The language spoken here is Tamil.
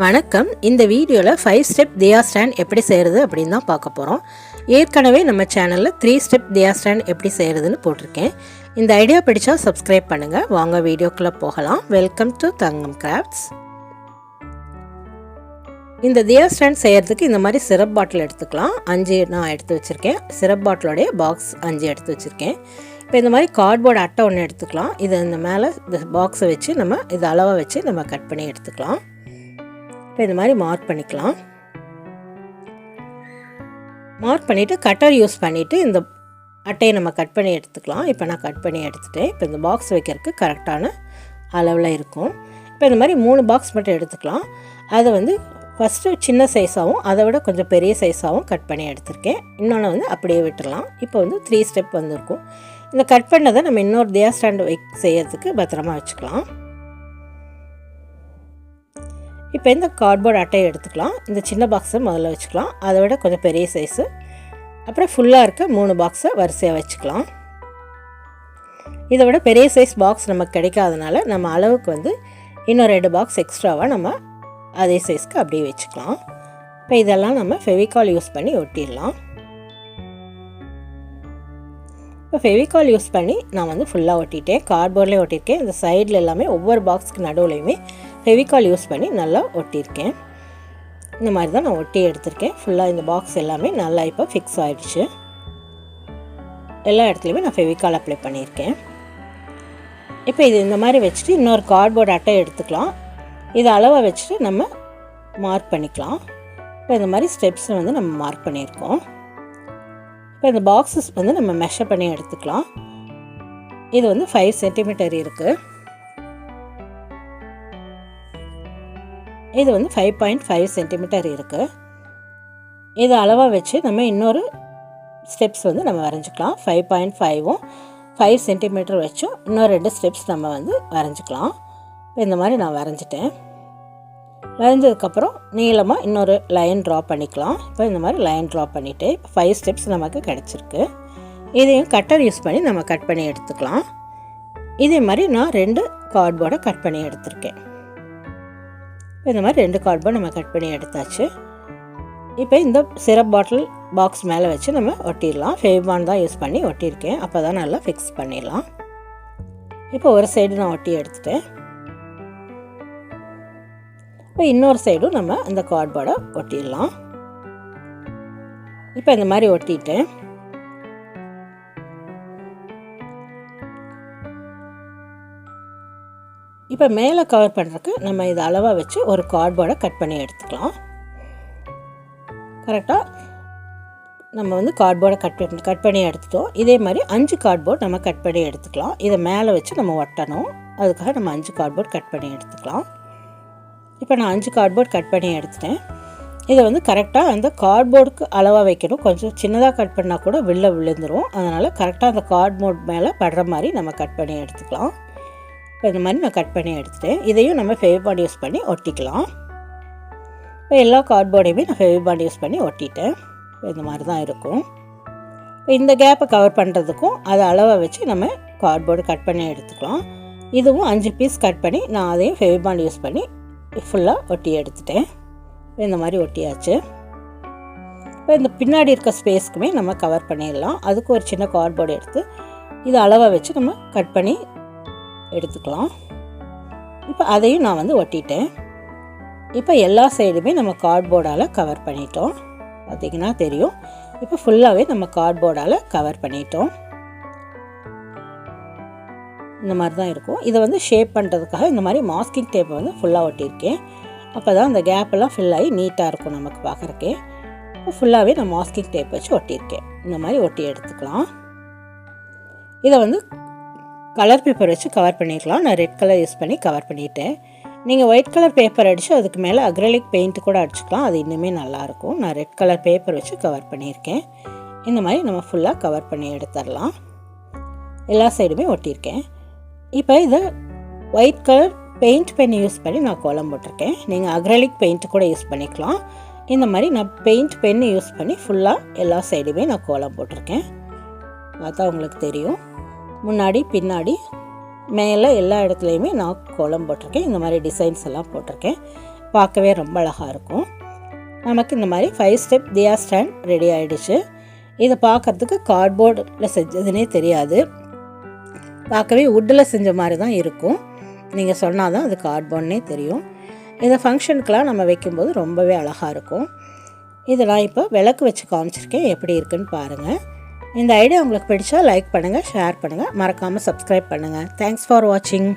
வணக்கம். இந்த வீடியோவில் 5 ஸ்டெப் தியா ஸ்டாண்ட் எப்படி செய்கிறது அப்படின்னு தான் பார்க்க போகிறோம். ஏற்கனவே நம்ம சேனலில் 3 ஸ்டெப் தியா ஸ்டாண்ட் எப்படி செய்கிறதுன்னு போட்டிருக்கேன். இந்த ஐடியா பிடிச்சா சப்ஸ்கிரைப் பண்ணுங்கள். வாங்க வீடியோக்குள்ளே போகலாம். Welcome to Thangam crafts. இந்த தியா ஸ்டாண்ட் செய்கிறதுக்கு இந்த மாதிரி சிரப் பாட்டில் எடுத்துக்கலாம். 5 நான் எடுத்து வச்சுருக்கேன். சிரப் பாட்டிலோடைய பாக்ஸ் 5 எடுத்து வச்சுருக்கேன். இப்போ இந்த மாதிரி கார்ட்போர்டு அட்டை ஒன்று எடுத்துக்கலாம். இது இந்த மேலே இந்த பாக்ஸை வச்சு நம்ம இது அளவாக வச்சு நம்ம கட் பண்ணி எடுத்துக்கலாம். இப்போ இந்த மாதிரி மார்க் பண்ணிக்கலாம். மார்க் பண்ணிவிட்டு கட்டர் யூஸ் பண்ணிவிட்டு இந்த அட்டையை நம்ம கட் பண்ணி எடுத்துக்கலாம். இப்போ நான் கட் பண்ணி எடுத்துகிட்டேன். இப்போ இந்த பாக்ஸ் வைக்கிறதுக்கு கரெக்டான அளவில் இருக்கும். இப்போ இந்த மாதிரி 3 பாக்ஸ் மட்டும் எடுத்துக்கலாம். அதை ஃபஸ்ட்டு சின்ன சைஸாகவும் அதை விட கொஞ்சம் பெரிய சைஸாகவும் கட் பண்ணி எடுத்திருக்கேன். இன்னொன்று அப்படியே விட்டுடலாம். இப்போ 3 ஸ்டெப் வந்திருக்கும். இந்த கட் பண்ணதை நம்ம இன்னொரு தியா ஸ்டாண்டு செய்யறதுக்கு பத்திரமா வச்சுக்கலாம். இப்போ இந்த கார்ட்போர்ட் அட்டையை எடுத்துக்கலாம். இந்த சின்ன பாக்ஸை முதல்ல வச்சுக்கலாம். அதை விட கொஞ்சம் பெரிய சைஸு, அப்புறம் ஃபுல்லாக இருக்க 3 பாக்ஸை வரிசையாக வச்சுக்கலாம். இதை விட பெரிய சைஸ் பாக்ஸ் நமக்கு கிடைக்காதனால நம்ம அளவுக்கு இன்னும் 2 பாக்ஸ் எக்ஸ்ட்ராவாக நம்ம அதே சைஸ்க்கு அப்படியே வச்சுக்கலாம். இப்போ இதெல்லாம் நம்ம ஃபெவிகால் யூஸ் பண்ணி ஒட்டிடலாம். இப்போ ஃபெவிகால் யூஸ் பண்ணி நான் ஃபுல்லாக ஒட்டிட்டேன். கார்ட்போர்ட்லேயும் ஒட்டியிருக்கேன். இந்த சைடில் எல்லாமே ஒவ்வொரு பாக்ஸுக்கு நடுவுலையுமே ஃபெவிகால் யூஸ் பண்ணி நல்லா ஒட்டியிருக்கேன். இந்த மாதிரி தான் நான் ஒட்டி எடுத்திருக்கேன். ஃபுல்லாக இந்த பாக்ஸ் எல்லாமே நல்லா இப்போ ஃபிக்ஸ் ஆகிடுச்சு. எல்லா இடத்துலையுமே நான் ஃபெவிகால் அப்ளை பண்ணியிருக்கேன். இப்போ இது இந்த மாதிரி வச்சுட்டு இன்னொரு கார்ட்போர்ட் அட்டை எடுத்துக்கலாம். இது அளவாக வச்சுட்டு நம்ம மார்க் பண்ணிக்கலாம். இப்போ இந்த மாதிரி ஸ்டெப்ஸ் நம்ம மார்க் பண்ணியிருக்கோம். இப்போ இந்த பாக்ஸஸ் நம்ம மெஷர் பண்ணி எடுத்துக்கலாம். இது 5 சென்டிமீட்டர் இருக்குது. இது 5.5 சென்டிமீட்டர் இருக்குது. இது அளவாக வச்சு நம்ம இன்னொரு ஸ்டெப்ஸ் நம்ம வரைஞ்சிக்கலாம். 5.5ம் 5 சென்டிமீட்டர் வச்சும் இன்னொரு 2 ஸ்டெப்ஸ் நம்ம வரைஞ்சிக்கலாம். இப்போ இந்த மாதிரி நான் வரைஞ்சிட்டேன். வரைஞ்சதுக்கப்புறம் நீளமாக இன்னொரு லைன் ட்ரா பண்ணிக்கலாம். இப்போ இந்த மாதிரி லைன் ட்ரா பண்ணிவிட்டு 5 ஸ்டெப்ஸ் நமக்கு கிடச்சிருக்கு. இதையும் கட்டர் யூஸ் பண்ணி நம்ம கட் பண்ணி எடுத்துக்கலாம். இதே மாதிரி நான் 2 கார்ட்போர்டை கட் பண்ணி எடுத்திருக்கேன். இந்த மாதிரி 2 கார்ட்போர்ட் நம்ம கட் பண்ணி எடுத்தாச்சு. இப்போ இந்த சிரப் பாட்டில் பாக்ஸ் மேலே வச்சு நம்ம ஒட்டிடலாம். ஃபெவிபாண்ட் தான் யூஸ் பண்ணி ஒட்டியிருக்கேன். அப்போ தான் நல்லா ஃபிக்ஸ் பண்ணிடலாம். இப்போ ஒரு சைடு நான் ஒட்டி எடுத்துட்டேன். இப்போ இன்னொரு சைடும் நம்ம அந்த கார்ட்போர்டை ஒட்டிடலாம். இப்போ இந்த மாதிரி ஒட்டிட்டேன். இப்போ மேலே கவர் பண்ணுறதுக்கு நம்ம இதை அளவாக வச்சு ஒரு கார்ட்போர்டை கட் பண்ணி எடுத்துக்கலாம். கரெக்டாக நம்ம கார்ட்போர்டை கட் பண்ணி எடுத்துட்டோம். இதே மாதிரி 5 கார்ட்போர்ட் நம்ம கட் பண்ணி எடுத்துக்கலாம். இதை மேலே வச்சு நம்ம ஒட்டணும். அதுக்காக நம்ம 5 கார்ட்போர்ட் கட் பண்ணி எடுத்துக்கலாம். இப்போ நான் 5 கார்ட்போர்ட் கட் பண்ணி எடுத்துட்டேன். இதை கரெக்டாக அந்த கார்ட்போர்டுக்கு அளவாக வைக்கணும். கொஞ்சம் சின்னதாக கட் பண்ணால் கூட விழுந்துடும். அதனால் கரெக்டாக அந்த கார்ட்போர்ட் மேலே படுற மாதிரி நம்ம கட் பண்ணி எடுத்துக்கலாம். இப்போ இந்த மாதிரி நான் கட் பண்ணி எடுத்துட்டேன். இதையும் நம்ம ஃபெவிபாண்ட் யூஸ் பண்ணி ஒட்டிக்கலாம். இப்போ எல்லா கார்ட்போர்டையுமே நான் ஃபெவிபாண்ட் யூஸ் பண்ணி ஒட்டிட்டேன். இந்த மாதிரி தான் இருக்கும். இப்போ இந்த கேப்பை கவர் பண்ணுறதுக்கும் அதை அளவாக வச்சு நம்ம கார்ட்போர்டு கட் பண்ணி எடுத்துக்கலாம். இதுவும் 5 பீஸ் கட் பண்ணி நான் அதையும் ஃபெவிபாண்ட் யூஸ் பண்ணி ஃபுல்லாக ஒட்டி எடுத்துட்டேன். இந்த மாதிரி ஒட்டியாச்சு. இப்போ இந்த பின்னாடி இருக்க ஸ்பேஸ்க்குமே நம்ம கவர் பண்ணிடலாம். அதுக்கு ஒரு சின்ன கார்ட்போர்டு எடுத்து இதை அளவாக வச்சு நம்ம கட் பண்ணி எடுத்துக்கலாம். இப்போ அதையும் நான் ஒட்டிட்டேன். இப்போ எல்லா சைடுமே நம்ம கார்ட்போர்டால் கவர் பண்ணிட்டோம். பார்த்திங்கன்னா தெரியும். இப்போ ஃபுல்லாகவே நம்ம கார்ட்போர்டால் கவர் பண்ணிட்டோம். இந்த மாதிரி தான் இருக்கும். இதை ஷேப் பண்ணுறதுக்காக இந்த மாதிரி மாஸ்கிங் டேப்பை ஃபுல்லாக ஒட்டியிருக்கேன். அப்போ தான் அந்த கேப்பெல்லாம் ஃபில் ஆகி நீட்டாக இருக்கும் நமக்கு பார்க்குறக்கே. இப்போ ஃபுல்லாகவே நான் மாஸ்கிங் டேப் வச்சு ஒட்டியிருக்கேன். இந்த மாதிரி ஒட்டி எடுத்துக்கலாம். இதை கலர் பேப்பர் வச்சு கவர் பண்ணிக்கலாம். நான் ரெட் கலர் யூஸ் பண்ணி கவர் பண்ணிட்டேன். நீங்கள் ஒயிட் கலர் பேப்பர் அடித்து அதுக்கு மேலே அக்ரலிக் பெயிண்ட் கூட அடிச்சுக்கலாம். அது இன்னுமே நல்லாயிருக்கும். நான் ரெட் கலர் பேப்பர் வச்சு கவர் பண்ணியிருக்கேன். இந்த மாதிரி நம்ம ஃபுல்லாக கவர் பண்ணி எடுத்துடலாம். எல்லா சைடுமே ஒட்டியிருக்கேன். இப்போ இதை white colour paint pen use பண்ணி நான் கோலம் போட்டிருக்கேன். நீங்கள் அக்ரலிக் பெயிண்ட் கூட யூஸ் பண்ணிக்கலாம். இந்த மாதிரி நான் பெயிண்ட் பென் யூஸ் பண்ணி ஃபுல்லாக எல்லா சைடுமே நான் கோலம் போட்டிருக்கேன். பார்த்தா உங்களுக்கு தெரியும். முன்னாடி பின்னாடி மேலே எல்லா இடத்துலையுமே நான் கோலம் போட்டிருக்கேன். இந்த மாதிரி டிசைன்ஸ் எல்லாம் போட்டிருக்கேன். பார்க்கவே ரொம்ப அழகாக இருக்கும். நமக்கு இந்த மாதிரி 5 ஸ்டெப் தியா ஸ்டாண்ட் ரெடி ஆகிடுச்சு. இதை பார்க்குறதுக்கு கார்ட்போர்டில் செஞ்சதுனே தெரியாது, பார்க்கவே வுட்டில் செஞ்ச மாதிரி தான் இருக்கும். நீங்கள் சொன்னால் தான் அது கார்ட்போர்ட்னே தெரியும். இதை ஃபங்க்ஷனுக்கெலாம் நம்ம வைக்கும்போது ரொம்பவே அழகாக இருக்கும். இதை நான் இப்போ விளக்கு வச்சு காமிச்சிருக்கேன், எப்படி இருக்குன்னு பாருங்கள். இந்த ஐடியா உங்களுக்கு பிடிச்சா லைக் பண்ணுங்கள், ஷேர் பண்ணுங்கள், மறக்காமல் சப்ஸ்கிரைப் பண்ணுங்கள். தேங்க்ஸ் ஃபார் வாட்சிங்.